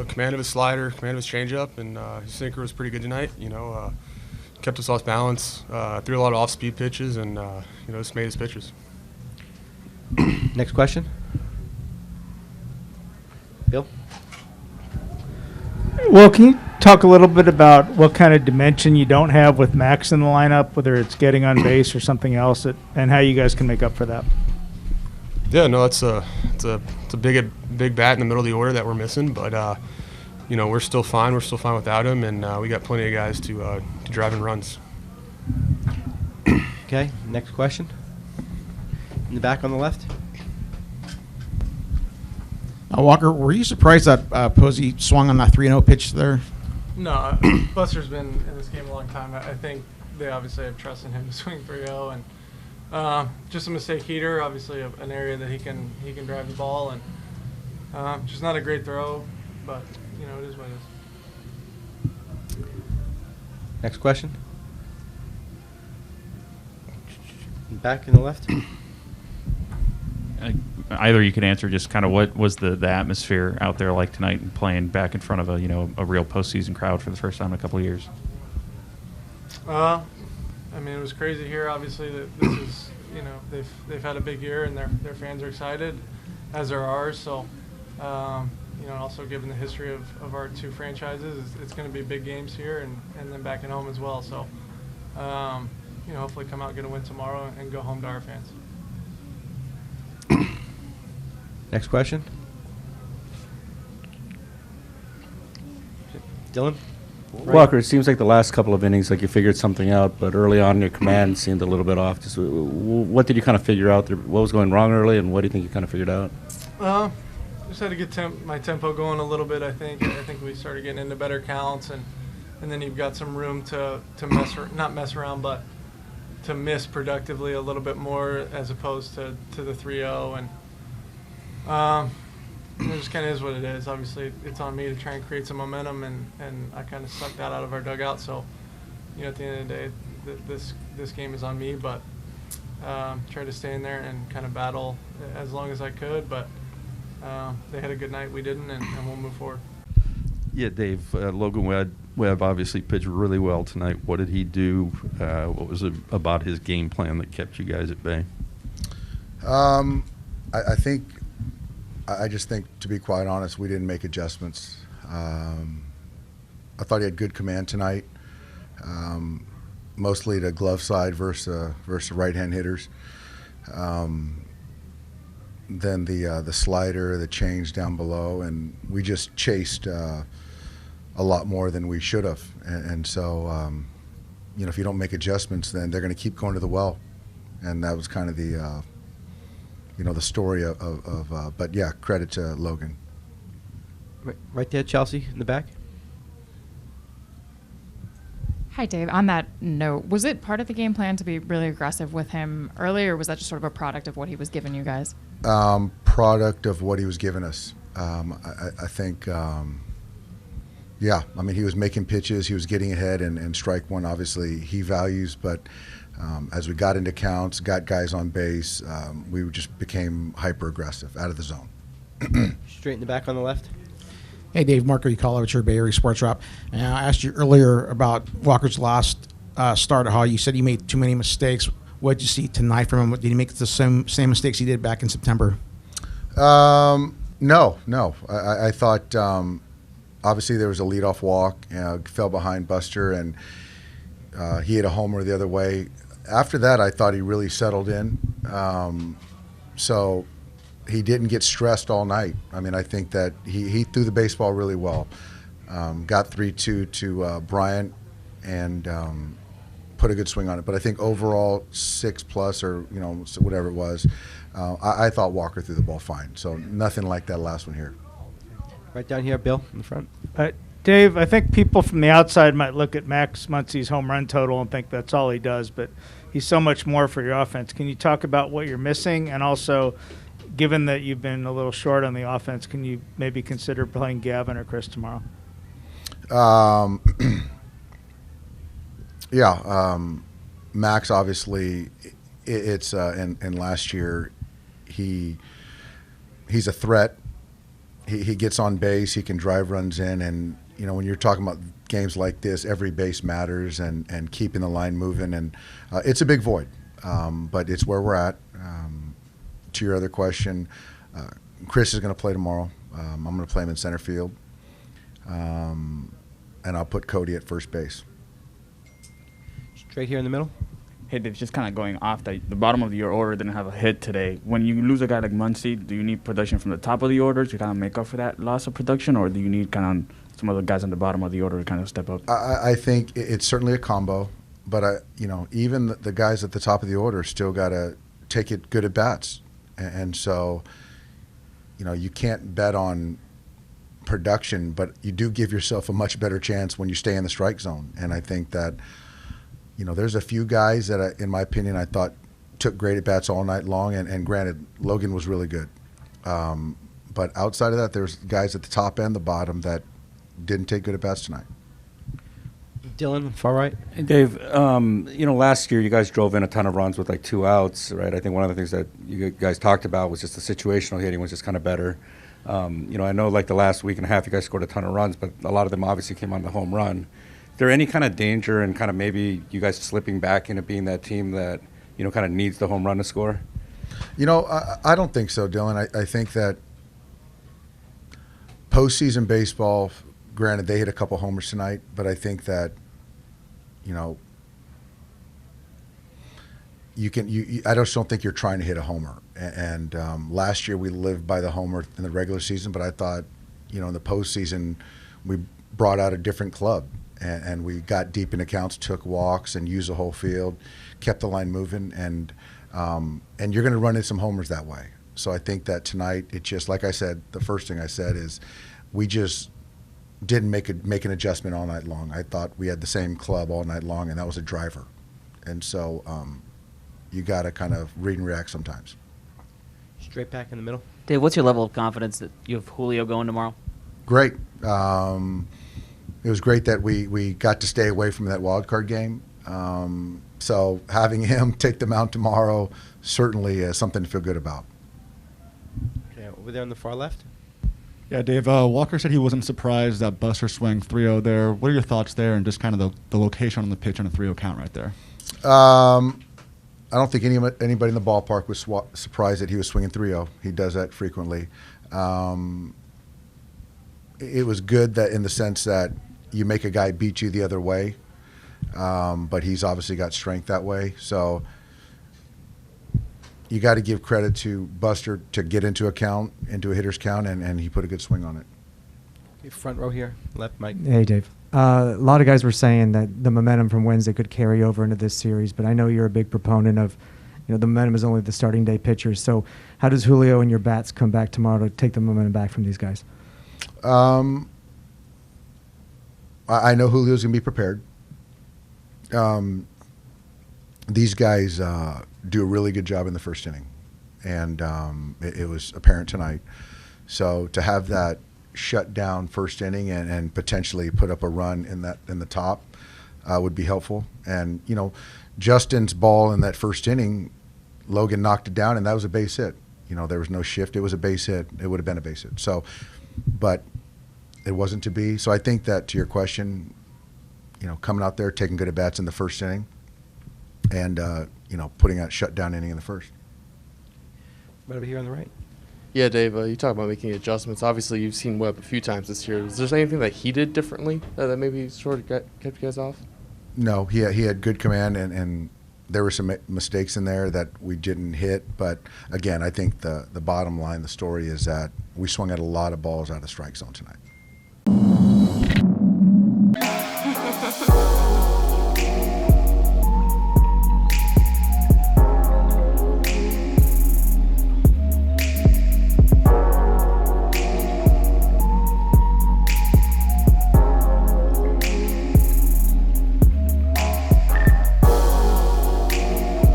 command of his slider, command of his changeup, and his sinker was pretty good tonight. Kept us off balance, threw a lot of off-speed pitches, and just made his pitches. Next question. Bill? Well, can you talk a little bit about what kind of dimension you don't have with Max in the lineup, whether it's getting on base or something else, and how you guys can make up for that? Yeah, no, it's a big bat in the middle of the order that we're missing, but we're still fine. We're still fine without him, and we got plenty of guys to drive in runs. Okay, next question. In the back on the left. Walker, were you surprised that Posey swung on that 3-0 pitch there? No, Buster's been in this game a long time. I think they obviously have trust in him to swing 3-0, and just a mistake heater. Obviously, an area that he can drive the ball, and just not a great throw, but it is what it is. Next question. Back in the left. Either you could answer just kind of what was the atmosphere out there like tonight and playing back in front of a real postseason crowd for the first time in a couple of years. It was crazy here. Obviously, this is they've had a big year and their fans are excited, as are ours. So, also given the history of our two franchises, it's going to be big games here and then back at home as well. So, hopefully come out, get a win tomorrow, and go home to our fans. Next question. Dylan? Walker, it seems like the last couple of innings, like you figured something out, but early on your command seemed a little bit off. Just what did you kind of figure out there? What was going wrong early, and what do you think you kind of figured out? Just had to get my tempo going a little bit. I think we started getting into better counts, and then you've got some room to not mess around, but to miss productively a little bit more as opposed to the 3-0, and it just kind of is what it is. Obviously, it's on me to try and create some momentum, and I kind of sucked that out of our dugout. So, at the end of the day, this game is on me, but tried to stay in there and kind of battle as long as I could. But they had a good night, we didn't, and we'll move forward. Yeah, Dave, Logan Webb obviously pitched really well tonight. What did he do? What was it about his game plan that kept you guys at bay? I just think, to be quite honest, we didn't make adjustments. I thought he had good command tonight, mostly the glove side versus right-hand hitters. Then the slider, the change down below, and we just chased a lot more than we should have. And so, if you don't make adjustments, then they're going to keep going to the well. And that was kind of the story of but yeah, credit to Logan. Right there, Chelsea, in the back. Hi, Dave. On that note, was it part of the game plan to be really aggressive with him early, or was that just sort of a product of what he was giving you guys? Product of what he was giving us. I think, yeah, he was making pitches, he was getting ahead, and strike one, obviously, he values, but as we got into counts, got guys on base, we just became hyper-aggressive, out of the zone. Straight in the back on the left. Hey, Dave, Marco Ucalo, your Bay Area Sports Wrap. And I asked you earlier about Walker's last start at Hall. You said he made too many mistakes. What did you see tonight from him? Did he make the same mistakes he did back in September? No. I thought, obviously, there was a leadoff walk, fell behind Buster, and he hit a homer the other way. After that, I thought he really settled in. So he didn't get stressed all night. I think that he threw the baseball really well. Got 3-2 to Bryant and put a good swing on it. But I think overall 6+ or whatever it was, I thought Walker threw the ball fine. So nothing like that last one here. Right down here, Bill, in the front. Dave, I think people from the outside might look at Max Muncy's home run total and think that's all he does, but he's so much more for your offense. Can you talk about what you're missing? And also, given that you've been a little short on the offense, can you maybe consider playing Gavin or Chris tomorrow? Max, obviously, and last year, he's a threat he gets on base, he can drive runs in, and when you're talking about games like this, every base matters, and keeping the line moving, and it's a big void, but it's where we're at. To your other question, Chris is going to play tomorrow. I'm going to play him in center field, and I'll put Cody at first base. Straight here in the middle. Hey, Dave, just kind of going off the bottom of your order didn't have a hit today. When you lose a guy like Muncy, do you need production from the top of the order to kind of make up for that loss of production, or do you need kind of some of the guys on the bottom of the order to kind of step up? I think it's certainly a combo, but even the guys at the top of the order still got to take it good at bats, and so you can't bet on production, but you do give yourself a much better chance when you stay in the strike zone. And I think that there's a few guys that, in my opinion, I thought took great at bats all night long, and granted, Logan was really good. But outside of that, there's guys at the top and the bottom that didn't take good at bats tonight. Dylan, far right. Hey, Dave, last year you guys drove in a ton of runs with like 2 outs, right? I think one of the things that you guys talked about was just the situational hitting was just kind of better. I know like the last week and a half you guys scored a ton of runs, but a lot of them obviously came on the home run. Is there any kind of danger and kind of maybe you guys slipping back into being that team that, kind of needs the home run to score? I don't think so, Dylan. I think that postseason baseball, granted, they hit a couple homers tonight, but I think that, I just don't think you're trying to hit a homer. And last year we lived by the homer in the regular season, but I thought, in the postseason we brought out a different club. And we got deep in accounts, took walks, and used the whole field, kept the line moving, and you're going to run into some homers that way. So I think that tonight, it just, like I said, the first thing I said is we just didn't make an adjustment all night long. I thought we had the same club all night long, and that was a driver. And so you got to kind of read and react sometimes. Straight back in the middle. Dave, what's your level of confidence that you have Julio going tomorrow? Great. It was great that we got to stay away from that wild card game. So having him take the mound tomorrow certainly is something to feel good about. Okay, over there on the far left. Yeah, Dave, Walker said he wasn't surprised that Buster swung 3-0 there. What are your thoughts there and just kind of the location on the pitch on a 3-0 count right there? I don't think anybody in the ballpark was surprised that he was swinging 3-0. He does that frequently. It was good that in the sense that you make a guy beat you the other way, but he's obviously got strength that way. So you got to give credit to Buster to get into a hitter's count, and he put a good swing on it. Okay, front row here, left, Mike. Hey, Dave. A lot of guys were saying that the momentum from Wednesday could carry over into this series, but I know you're a big proponent of, the momentum is only the starting day pitchers. So how does Julio and your bats come back tomorrow to take the momentum back from these guys? I know Julio's going to be prepared. These guys do a really good job in the first inning, and it was apparent tonight. So to have that shut down first inning and potentially put up a run in the top would be helpful. And Justin's ball in that first inning, Logan knocked it down, and that was a base hit. There was no shift. It was a base hit. It would have been a base hit. So, but it wasn't to be. So I think that, to your question, coming out there, taking good at bats in the first inning, and putting out shutdown inning in the first. Right over here on the right. Yeah, Dave, you talk about making adjustments. Obviously, you've seen Webb a few times this year. Is there anything that he did differently that maybe sort of kept you guys off? No, he had good command, and there were some mistakes in there that we didn't hit. But, again, I think the bottom line, the story is that we swung at a lot of balls out of the strike zone tonight.